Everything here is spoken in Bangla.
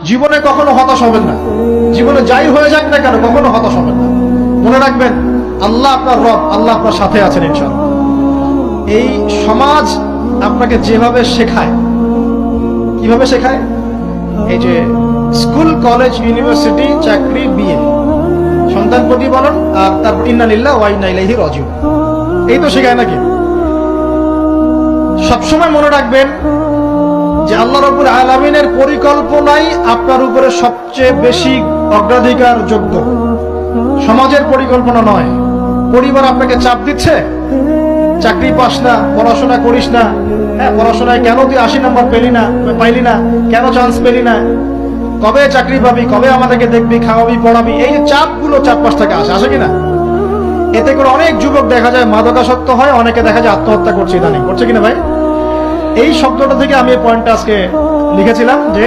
জীবনে কখনো হতাশ হবেন না। জীবনে যাই হয়ে যাক না কেন কখনো হতাশ হবেন না। মনে রাখবেন আল্লাহ আপনার রব, আল্লাহ আপনার সাথে আছেন ইনশাআল্লাহ। এই সমাজ আপনাকে যেভাবে শেখায়, কিভাবে শেখায়, এই যে স্কুল, কলেজ, ইউনিভার্সিটি, চাকরি, বিয়ে, সন্তান প্রতিপালন, আর তারপর ইন্না লিল্লাহি ওয়া ইন্না ইলাইহি রাজিউন, এই তো শেখায় নাকি? সবসময় মনে রাখবেন যে আল্লাহ রাব্বুল আলামিনের পরিকল্পনাই আপনার উপরে সবচেয়ে বেশি অগ্রাধিকার যোগ্য, সমাজের পরিকল্পনা নয়। পরিবার আপনাকে চাপ দিচ্ছে, চাকরি পাস না, পড়াশোনা করিস না, হ্যাঁ পড়াশোনায় কেন তুই 80 নম্বর পাইলি না, কেন চান্স পেলি না, কবে চাকরি পাবি, কবে আমাদেরকে দেখবি, খাওয়াবি, পড়াবি, এই যে চাপগুলো চারপাশ থেকে আসে কিনা? এতে করে অনেক যুবক দেখা যায় মাদকাসক্ত হয়, অনেকে দেখা যায় আত্মহত্যা করছে, ইদানিং করছে কিনা ভাই? এই শব্দটা থেকে আমি এই পয়েন্টটা আজকে লিখেছিলাম যে